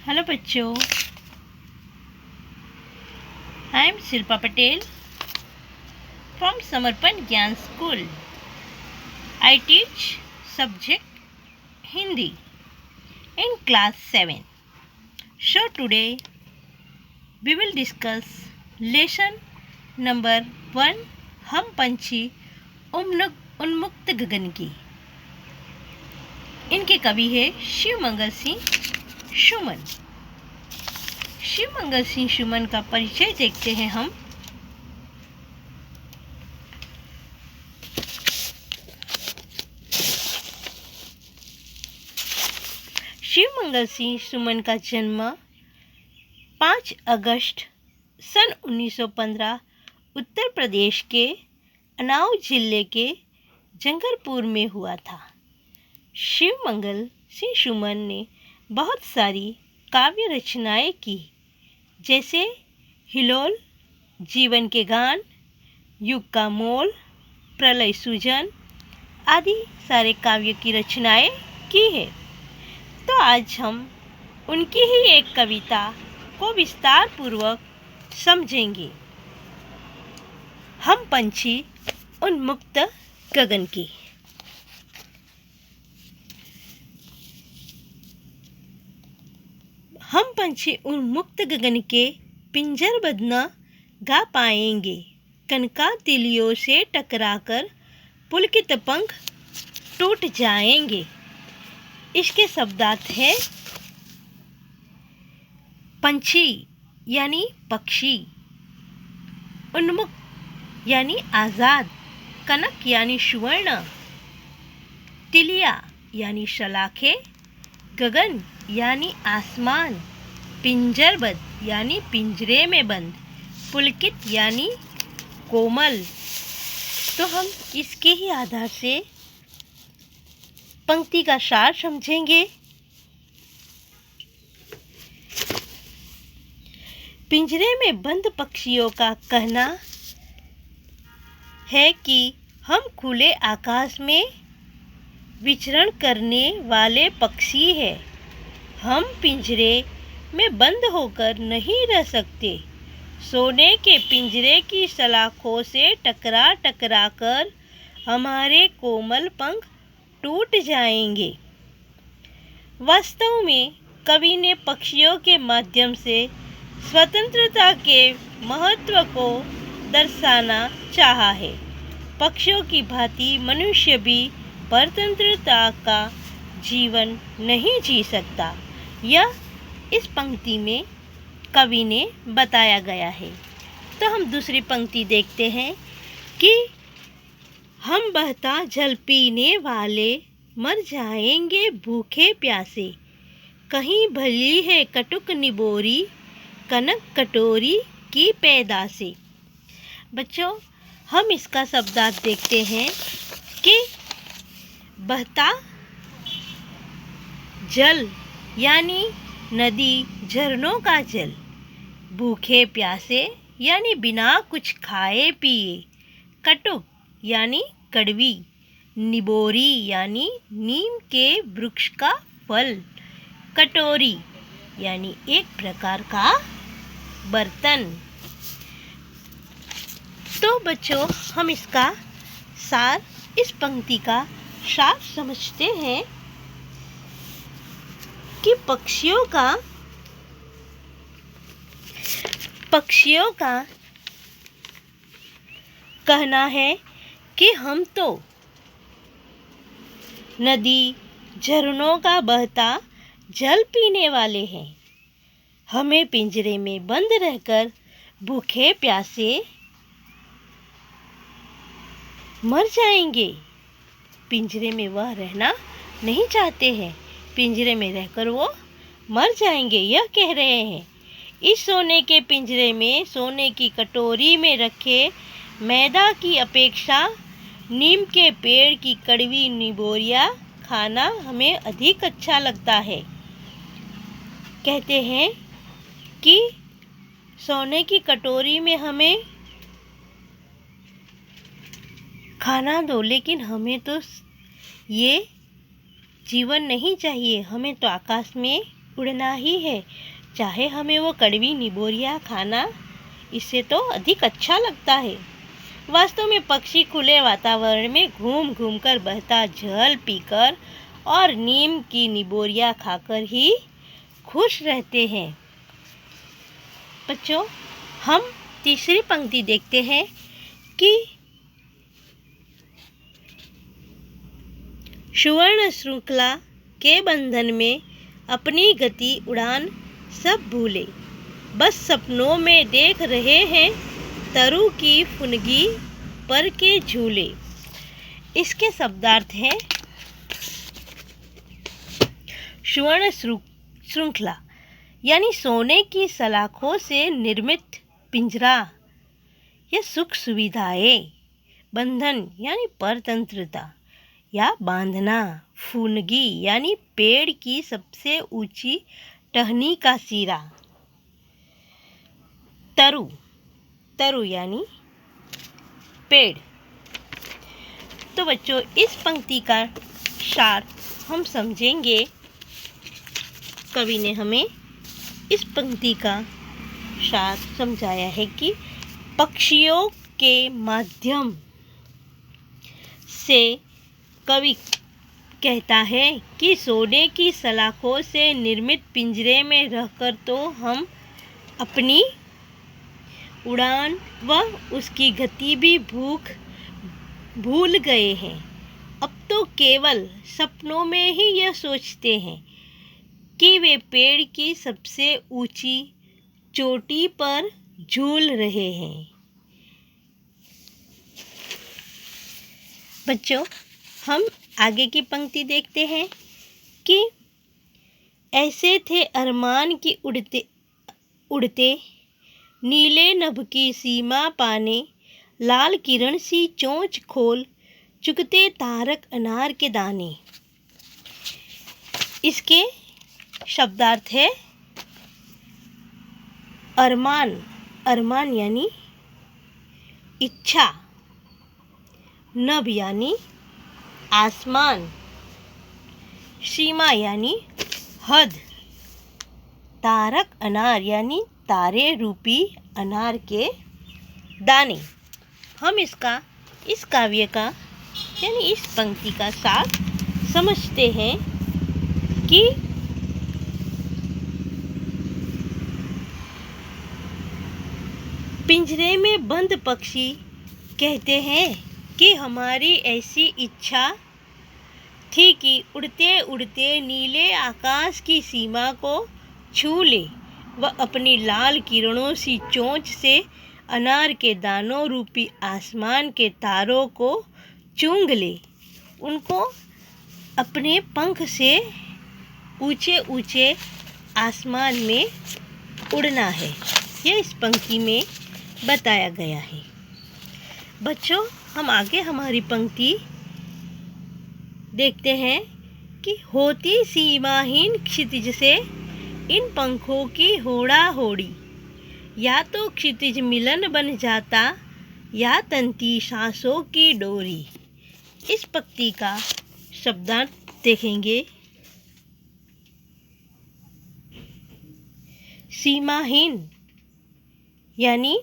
Hello बच्चों, I am Shilpa Patel from समर्पण ज्ञान school. I teach subject Hindi in class 7. So today we will discuss lesson number 1, हम पंछी उन्मुक्त गगन की. इनके कवि है शिवमंगल सिंह सुमन. शिवमंगल सिंह सुमन का परिचय देखते हैं हम. शिवमंगल सिंह सुमन का जन्म 5 अगस्त सन 1915 उत्तर प्रदेश के उन्नाव जिले के जंगलपुर में हुआ था. शिवमंगल सिंह सुमन ने बहुत सारी काव्य रचनाएं की, जैसे हिलोल, जीवन के गान, युग का मोल, प्रलय सूजन आदि सारे काव्य की रचनाएं की है. तो आज हम उनकी ही एक कविता को विस्तार पूर्वक समझेंगे. हम पंछी उन्मुक्त गगन की. हम पंछी उन्मुक्त गगन के पिंजरबद्ध न गा पाएंगे. कनका तिलियों से टकराकर पुलकित पंख टूट जाएंगे. इसके शब्दार्थ है पंछी यानी पक्षी, उन्मुक्त यानी आज़ाद, कनक यानी सुवर्ण, तिलिया यानी शलाखे, गगन यानी आसमान, पिंजरबद्ध यानी पिंजरे में बंद, पुलकित यानी कोमल. तो हम इसके ही आधार से पंक्ति का सार समझेंगे. पिंजरे में बंद पक्षियों का कहना है कि हम खुले आकाश में विचरण करने वाले पक्षी हैं. हम पिंजरे में बंद होकर नहीं रह सकते. सोने के पिंजरे की सलाखों से टकरा टकरा कर हमारे कोमल पंख टूट जाएंगे. वास्तव में कवि ने पक्षियों के माध्यम से स्वतंत्रता के महत्व को दर्शाना चाहा है. पक्षियों की भांति मनुष्य भी परतंत्रता का जीवन नहीं जी सकता. यह इस पंक्ति में कवि ने बताया गया है. तो हम दूसरी पंक्ति देखते हैं कि हम बहता जल पीने वाले मर जाएंगे भूखे प्यासे. कहीं भली है कटुक निबोरी, कनक कटोरी की पैदासे. बच्चों, हम इसका शब्दार्थ देखते हैं कि बहता जल यानी नदी, झरनों का जल, भूखे प्यासे यानी बिना कुछ खाए पिए, कटुक यानी कड़वी, निबोरी यानी नीम के वृक्ष का फल, कटोरी यानी एक प्रकार का बर्तन. तो बच्चों, हम इसका सार, इस पंक्ति का सार समझते हैं कि पक्षियों का कहना है कि हम तो नदी, झरनों का बहता जल पीने वाले हैं. हमें पिंजरे में बंद रहकर भूखे प्यासे मर जाएंगे. पिंजरे में वह रहना नहीं चाहते हैं. पिंजरे में रहकर वो मर जाएंगे, यह कह रहे हैं. इस सोने के पिंजरे में सोने की कटोरी में रखे मैदा की अपेक्षा नीम के पेड़ की कड़वी निबोरियाँ खाना हमें अधिक अच्छा लगता है. कहते हैं कि सोने की कटोरी में हमें खाना दो, लेकिन हमें तो ये जीवन नहीं चाहिए. हमें तो आकाश में उड़ना ही है, चाहे हमें वो कड़वी निबोरियाँ खाना इससे तो अधिक अच्छा लगता है। वास्तव में पक्षी खुले वातावरण में घूम घूम कर बहता जल पीकर और नीम की निबोरियाँ खाकर ही खुश रहते हैं। बच्चों, हम तीसरी पंक्ति देखते हैं कि सुवर्ण श्रृंखला के बंधन में अपनी गति उड़ान सब भूले, बस सपनों में देख रहे हैं तरु की फुनगी पर के झूले। इसके शब्दार्थ हैं सुवर्ण श्रृंखला यानी सोने की सलाखों से निर्मित पिंजरा या सुख सुविधाएं, बंधन यानी परतंत्रता या बांधना, फुनगी यानी पेड़ की सबसे ऊंची टहनी का सिरा, तरु यानी पेड़। तो बच्चों, इस पंक्ति का सार हम समझेंगे। कवि ने हमें इस पंक्ति का सार समझाया है कि पक्षियों के माध्यम से कवि कहता है कि सोने की सलाखों से निर्मित पिंजरे में रहकर तो हम अपनी उड़ान व उसकी गति भी भूल गए हैं। अब तो केवल सपनों में ही यह सोचते हैं कि वे पेड़ की सबसे ऊंची चोटी पर झूल रहे हैं। बच्चों, हम आगे की पंक्ति देखते हैं कि ऐसे थे अरमान की उड़ते उड़ते, नीले नभ की सीमा पाने, लाल किरण सी चोंच खोल, चुगते तारक अनार के दाने। इसके शब्दार्थ है अरमान यानी इच्छा, नभ यानी आसमान, सीमा यानी हद, तारक अनार यानी तारे रूपी अनार के दाने। हम इस काव्य का यानी इस पंक्ति का सार समझते हैं कि पिंजरे में बंद पक्षी कहते हैं कि हमारी ऐसी इच्छा थी कि उड़ते उड़ते नीले आकाश की सीमा को छू ले व अपनी लाल किरणों सी चोंच से अनार के दानों रूपी आसमान के तारों को चूंघ ले। उनको अपने पंख से ऊंचे ऊंचे आसमान में उड़ना है, यह इस पंक्ति में बताया गया है। बच्चों, हम आगे हमारी पंक्ति देखते हैं कि होती सीमाहीन क्षितिज से इन पंखों की होड़ा होड़ी, या तो क्षितिज मिलन बन जाता या तंती सांसों की डोरी। इस पंक्ति का शब्दार्थ देखेंगे। सीमाहीन यानी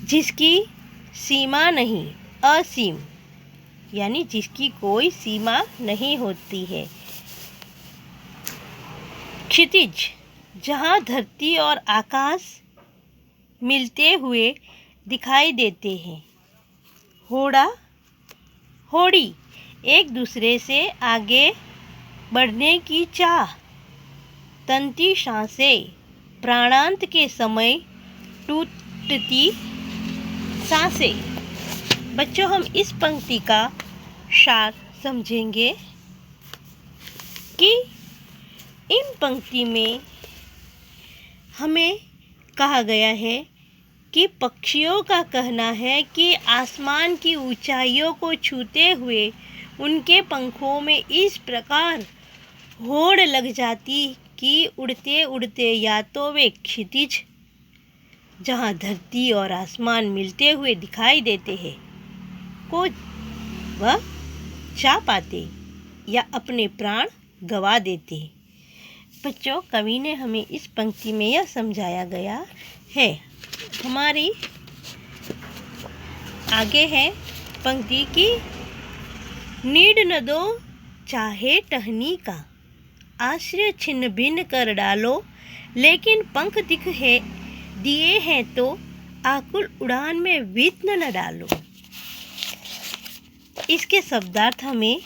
जिसकी सीमा नहीं, असीम यानी जिसकी कोई सीमा नहीं होती है। क्षितिज जहाँ धरती और आकाश मिलते हुए दिखाई देते हैं। होड़ी एक दूसरे से आगे बढ़ने की चाह। तंती सांसें प्राणांत के समय टूटती सांसें। बच्चों, हम इस पंक्ति का सार समझेंगे कि इन पंक्ति में हमें कहा गया है कि पक्षियों का कहना है कि आसमान की ऊंचाइयों को छूते हुए उनके पंखों में इस प्रकार होड़ लग जाती कि उड़ते उड़ते या तो वे क्षितिज जहाँ धरती और आसमान मिलते हुए दिखाई देते हैं को वह चा पाते या अपने प्राण गवा देते। बच्चों, कवि ने हमें इस पंक्ति में यह समझाया गया है। हमारी आगे है पंक्ति की, नीड न दो चाहे टहनी का, आश्रय छिन्न भिन्न कर डालो, लेकिन पंख दिए हैं तो आकुल उड़ान में विघ्न न डालो। इसके शब्दार्थ हमें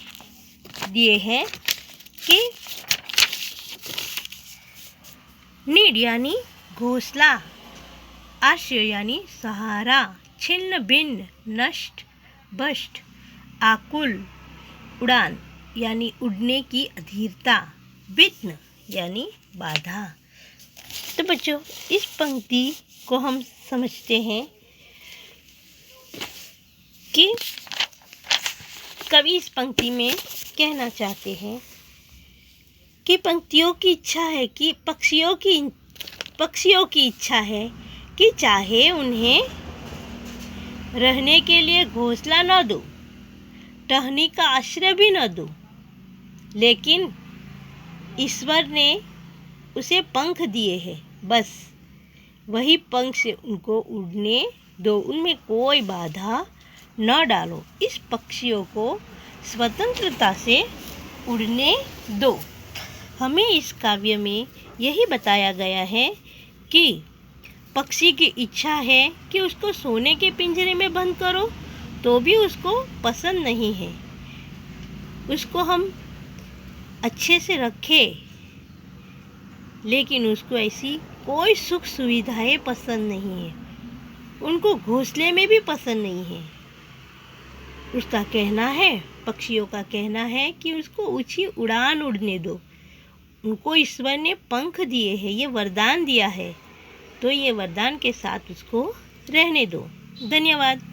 दिए हैं कि नीड यानी घोंसला, आश्रय यानी सहारा, छिन्न भिन्न नष्ट भ्रष्ट, आकुल उड़ान यानी उड़ने की अधीरता, विघ्न यानी बाधा। तो बच्चों, इस पंक्ति को हम समझते हैं कि कवि इस पंक्ति में कहना चाहते हैं कि पंक्तियों की इच्छा है कि पक्षियों की इच्छा है कि चाहे उन्हें रहने के लिए घोंसला न दो, टहनी का आश्रय भी न दो, लेकिन ईश्वर ने उसे पंख दिए हैं, बस वही पंख से उनको उड़ने दो, उनमें कोई बाधा न डालो। इस पक्षियों को स्वतंत्रता से उड़ने दो। हमें इस काव्य में यही बताया गया है कि पक्षी की इच्छा है कि उसको सोने के पिंजरे में बंद करो तो भी उसको पसंद नहीं है, उसको हम अच्छे से रखें, लेकिन उसको ऐसी कोई सुख सुविधाएं पसंद नहीं है, उनको घोंसले में भी पसंद नहीं है। उसका कहना है, पक्षियों का कहना है कि उसको ऊंची उड़ान उड़ने दो। उनको ईश्वर ने पंख दिए हैं, ये वरदान दिया है, तो ये वरदान के साथ उसको रहने दो। धन्यवाद।